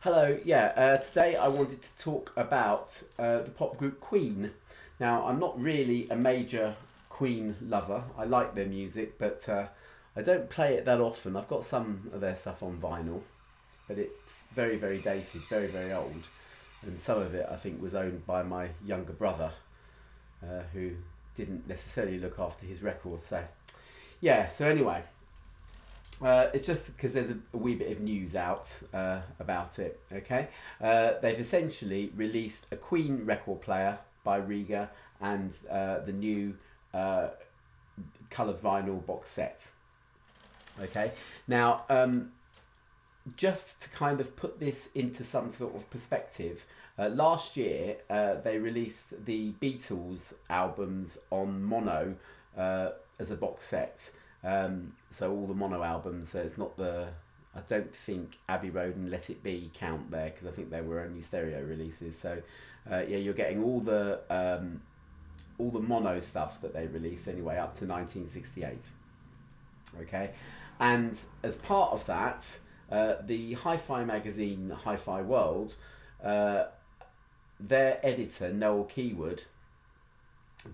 Hello, today I wanted to talk about the pop group Queen. Now, I'm not really a major Queen lover. I like their music, but I don't play it that often. I've got some of their stuff on vinyl, but it's very, very dated, very, very old. And some of it, I think, was owned by my younger brother, who didn't necessarily look after his records. So anyway, it's just because there's a wee bit of news out about it. Okay, they've essentially released a Queen record player by Rega and the new coloured vinyl box set. Okay, now just to kind of put this into some sort of perspective, last year they released the Beatles albums on mono as a box set. So all the mono albums, so it's not I don't think Abbey Road and Let It Be count there because I think they were only stereo releases. So you're getting all the mono stuff that they released anyway up to 1968. Okay, and as part of that, the hi-fi magazine Hi-Fi World, their editor Noel Keywood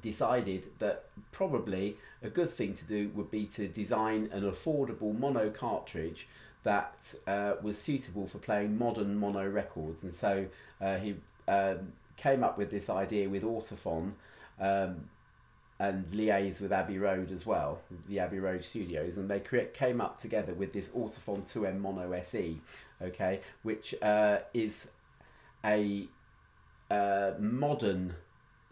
decided that probably a good thing to do would be to design an affordable mono cartridge that was suitable for playing modern mono records. And so he came up with this idea with Autophon and liaised with Abbey Road as well, the Abbey Road Studios, and they came up together with this Autophon 2M Mono SE, okay, which is a modern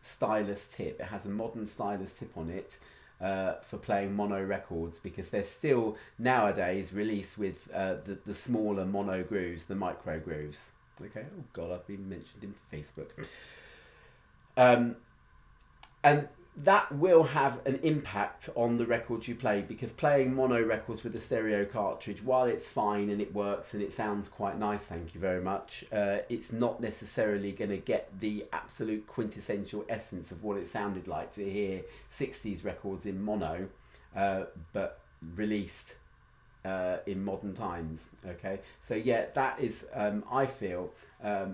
stylus tip. It has a modern stylus tip on it for playing mono records, because they're still nowadays released with the smaller mono grooves, the micro grooves. Okay, oh god, I've been mentioned in Facebook. And that will have an impact on the records you play, because playing mono records with a stereo cartridge, while it's fine and it works and it sounds quite nice, thank you very much, it's not necessarily going to get the absolute quintessential essence of what it sounded like to hear 60s records in mono, but released in modern times. Okay, so yeah, that is I feel a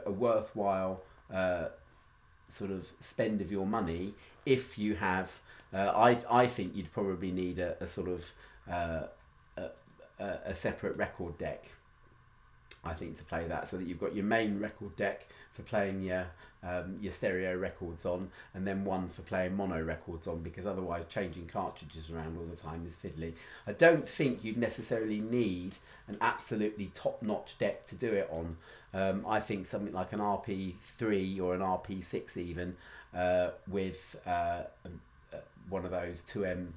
worthwhile sort of spend of your money if you have I think you'd probably need a sort of a separate record deck, I think, to play that, so that you've got your main record deck for playing your stereo records on, and then one for playing mono records on, because otherwise changing cartridges around all the time is fiddly. I don't think you'd necessarily need an absolutely top-notch deck to do it on. I think something like an RP3 or an RP6 even, with one of those 2M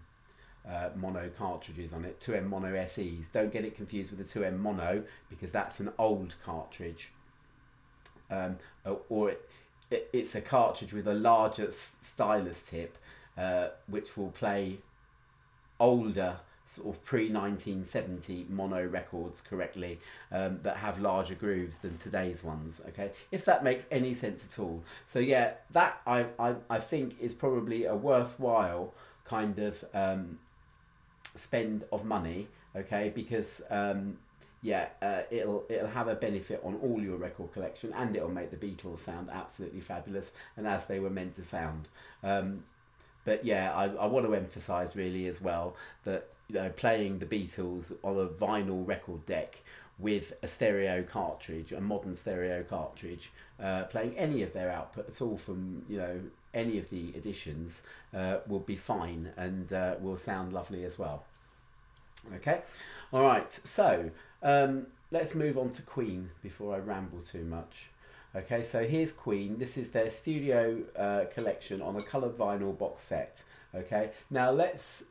mono cartridges on it, 2M mono SEs. Don't get it confused with the 2M mono, because that's an old cartridge, or it's a cartridge with a larger stylus tip, which will play older sort of pre-1970 mono records correctly, that have larger grooves than today's ones. Okay, if that makes any sense at all. So yeah, that I think is probably a worthwhile kind of spend of money, okay, because it'll have a benefit on all your record collection, and it'll make the Beatles sound absolutely fabulous and as they were meant to sound. But yeah, I want to emphasize really as well that playing the Beatles on a vinyl record deck with a stereo cartridge, a modern stereo cartridge, playing any of their output at all from any of the editions, will be fine, and will sound lovely as well. Okay, all right, so let's move on to Queen before I ramble too much. Okay, so here's Queen. This is their studio collection on a coloured vinyl box set. Okay, now let's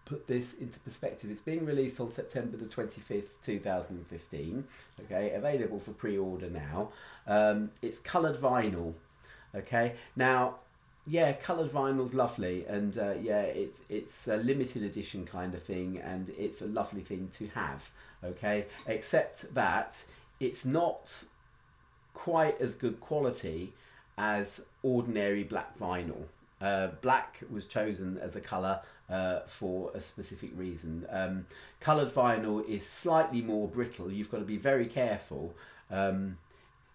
put this into perspective. It's being released on September the 25th, 2015. Okay, available for pre-order now. It's coloured vinyl. Okay, now yeah, coloured vinyl's lovely, and it's a limited edition kind of thing, and it's a lovely thing to have. Okay, except that it's not quite as good quality as ordinary black vinyl. Black was chosen as a colour for a specific reason. Coloured vinyl is slightly more brittle. You've got to be very careful.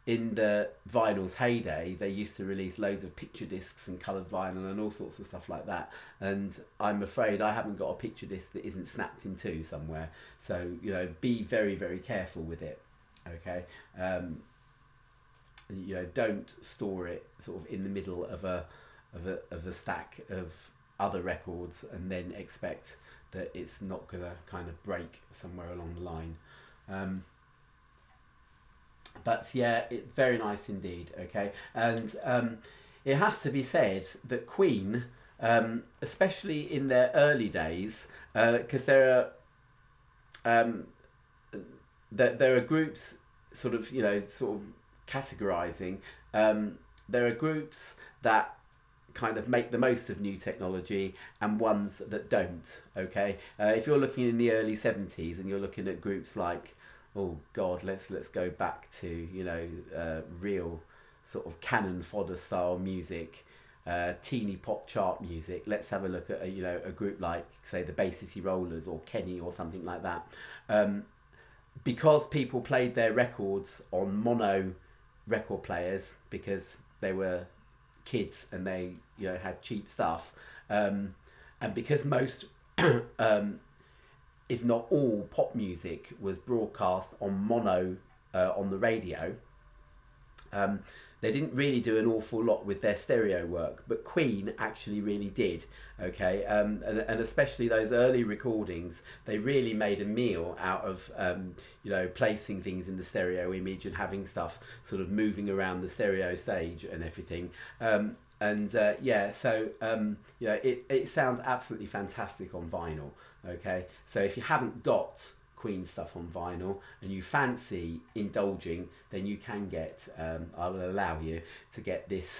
In the vinyl's heyday, they used to release loads of picture discs and coloured vinyl and all sorts of stuff like that. And I'm afraid I haven't got a picture disc that isn't snapped in two somewhere. So, you know, be very, very careful with it. Okay. You know, don't store it sort of in the middle of a stack of other records and then expect that it's not gonna kind of break somewhere along the line. But yeah, very nice indeed. Okay, and it has to be said that Queen, especially in their early days, because there are groups sort of, you know, sort of categorizing. There are groups that kind of make the most of new technology and ones that don't. Okay, if you're looking in the early 70s and you're looking at groups like, oh God, let's go back to, you know, real sort of cannon fodder style music, teeny pop chart music. Let's have a look at you know, a group like, say, the Bay City Rollers or Kenny or something like that. Because people played their records on mono record players because they were kids and they, you know, had cheap stuff, and because most if not all pop music was broadcast on mono on the radio, they didn't really do an awful lot with their stereo work, but Queen actually really did. Okay, and especially those early recordings, they really made a meal out of you know, placing things in the stereo image and having stuff sort of moving around the stereo stage and everything. Yeah, so you know, it sounds absolutely fantastic on vinyl. Okay, so if you haven't got Queen stuff on vinyl and you fancy indulging, then you can get, I will allow you to get this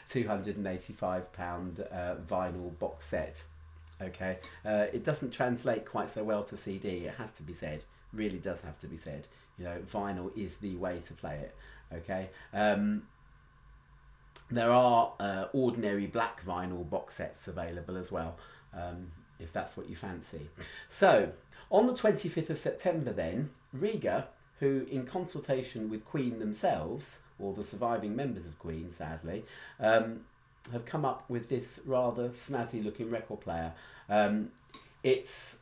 £285 vinyl box set. Okay, it doesn't translate quite so well to CD, it has to be said, really does have to be said. You know, vinyl is the way to play it. Okay, there are ordinary black vinyl box sets available as well, if that's what you fancy. So on the 25th of September then, Rega, who in consultation with Queen themselves, or the surviving members of Queen sadly, have come up with this rather snazzy looking record player. It's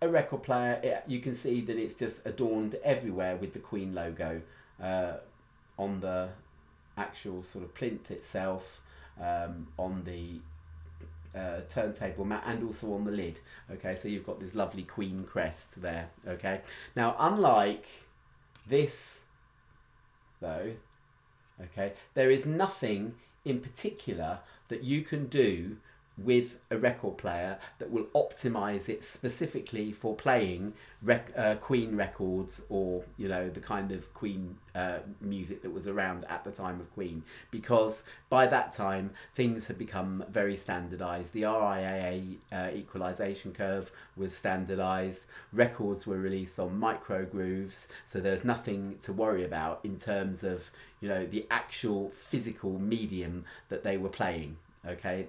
a record player, you can see that it's just adorned everywhere with the Queen logo on the actual sort of plinth itself, on the turntable mat, and also on the lid. Okay, so you've got this lovely Queen crest there. Okay, now unlike this though, okay, there is nothing in particular that you can do with a record player that will optimize it specifically for playing Queen records, or, you know, the kind of Queen music that was around at the time of Queen, because by that time things had become very standardized. The RIAA equalization curve was standardized, records were released on micro grooves, so there's nothing to worry about in terms of, you know, the actual physical medium that they were playing. Okay,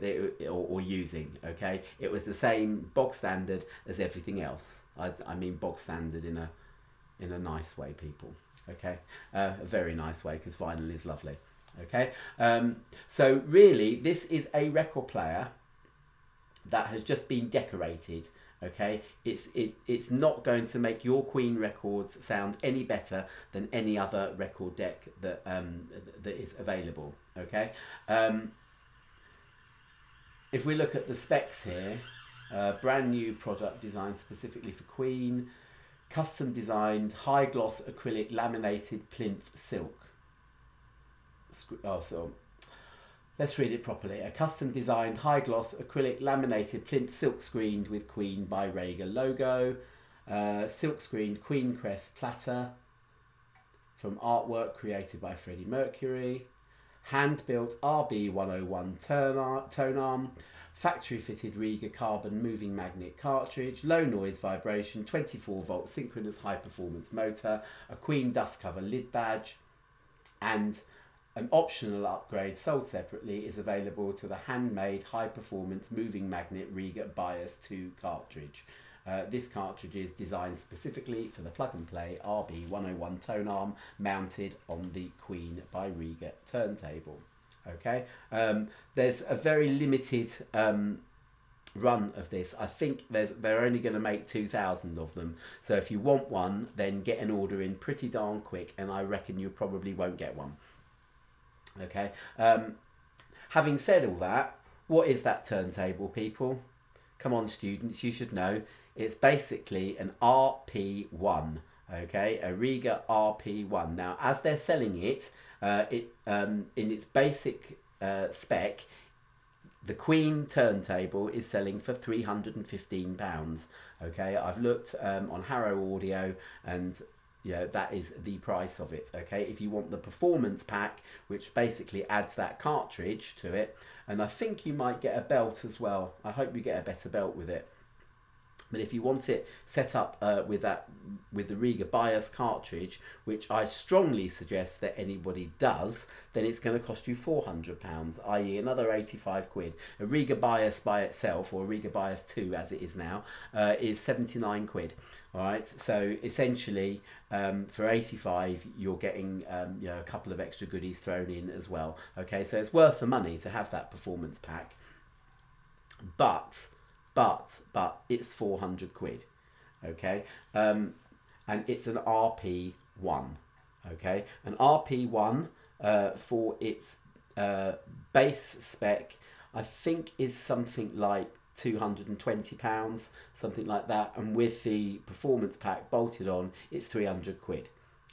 or using. Okay, it was the same bog standard as everything else. I mean bog standard in a nice way, people. Okay, a very nice way, because vinyl is lovely. Okay, so really this is a record player that has just been decorated. Okay, it's not going to make your Queen records sound any better than any other record deck that that is available. Okay. If we look at the specs here, brand new product designed specifically for Queen, custom designed high gloss acrylic laminated plinth silk. Oh, so let's read it properly. A custom designed high gloss acrylic laminated plinth silk screened with Queen by Rega logo, silk screened Queen crest platter from artwork created by Freddie Mercury. Hand-built RB101 tone arm, factory-fitted Rega carbon moving magnet cartridge, low noise vibration, 24-volt synchronous high-performance motor, a Queen dust cover lid badge, and An optional upgrade sold separately is available to the handmade high-performance moving magnet Rega Bias 2 cartridge. This cartridge is designed specifically for the plug-and-play RB101 tone arm mounted on the Queen by Rega turntable. Okay, there's a very limited run of this. I think they're only going to make 2,000 of them, so if you want one, then get an order in pretty darn quick, and I reckon you probably won't get one. Okay, having said all that, what is that turntable, people? Come on, students, you should know. It's basically an RP1, okay, a Rega RP1. Now, as they're selling it, in its basic spec, the Queen turntable is selling for £315. Okay, I've looked on Harrow Audio, and that is the price of it. Okay, if you want the performance pack, which basically adds that cartridge to it, and I think you might get a belt as well. I hope you get a better belt with it. But if you want it set up with the Rega Bias cartridge, which I strongly suggest that anybody does, then it's going to cost you £400, i.e. another 85 quid. A Rega Bias by itself, or Rega Bias 2 as it is now, is 79 quid. All right, so essentially for 85 you're getting a couple of extra goodies thrown in as well. Okay, so it's worth the money to have that performance pack, but it's 400 quid. Okay, and it's an RP1. Okay, an RP1 for its base spec, I think, is something like £220, something like that, and with the performance pack bolted on, it's 300 quid.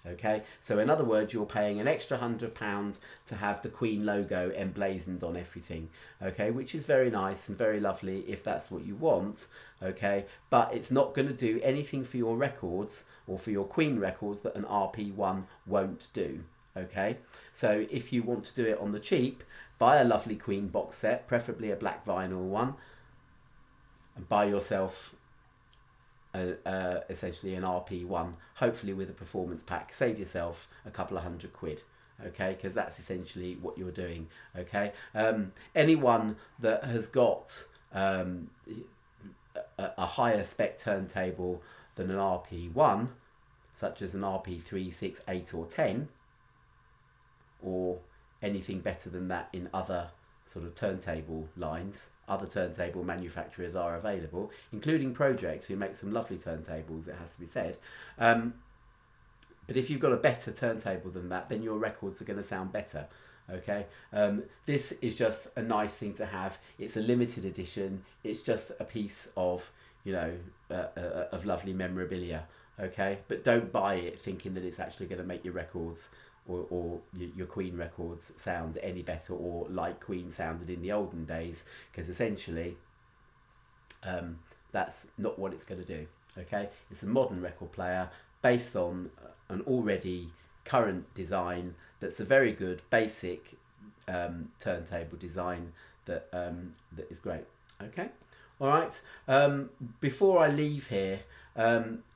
Okay, so in other words, you're paying an extra £100 to have the Queen logo emblazoned on everything. Okay, which is very nice and very lovely if that's what you want. Okay, but it's not going to do anything for your records or for your Queen records that an RP1 won't do. Okay, so if you want to do it on the cheap, buy a lovely Queen box set, preferably a black vinyl one, and buy yourself essentially an RP1, hopefully with a performance pack. Save yourself a couple of £100 quid. Okay, because that's essentially what you're doing. Okay, anyone that has got a higher spec turntable than an RP1, such as an RP3, 6, 8 or 10, or anything better than that in other sort of turntable lines, other turntable manufacturers are available, including Project, who make some lovely turntables, it has to be said. But if you've got a better turntable than that, then your records are going to sound better. Okay, this is just a nice thing to have. It's a limited edition. It's just a piece of, of lovely memorabilia. Okay, but don't buy it thinking that it's actually going to make your records or your Queen records sound any better, or like Queen sounded in the olden days, because essentially that's not what it's going to do. Okay, it's a modern record player based on an already current design that's a very good basic turntable design that that is great. Okay, all right, before I leave here,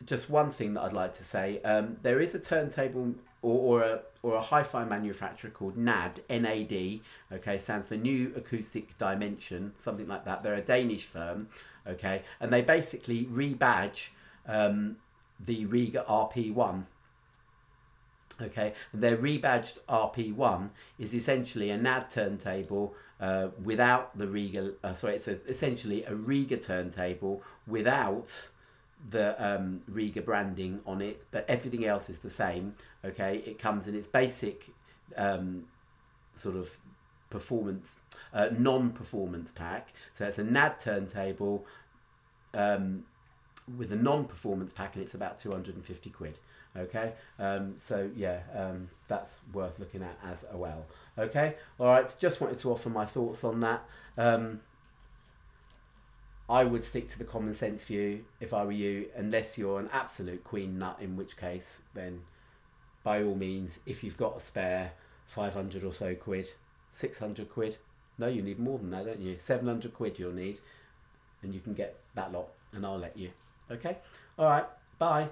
just one thing that I'd like to say. There is a turntable or a hi-fi manufacturer called NAD, N-A-D, okay, stands for New Acoustic Dimension, something like that. They're a Danish firm, okay, and they basically rebadge the Rega RP1. Okay, and their rebadged RP1 is essentially a NAD turntable without the Rega, it's essentially a Rega turntable without the Rega branding on it, but everything else is the same. Okay, it comes in its basic sort of performance, non-performance pack. So it's a NAD turntable with a non-performance pack, and it's about 250 quid. Okay, so yeah, that's worth looking at as well. Okay, all right, just wanted to offer my thoughts on that. I would stick to the common sense view if I were you, unless you're an absolute Queen nut, in which case then by all means, if you've got a spare 500 or so quid, 600 quid, no, you need more than that, don't you? 700 quid you'll need, and you can get that lot, and I'll let you. Okay, all right, bye.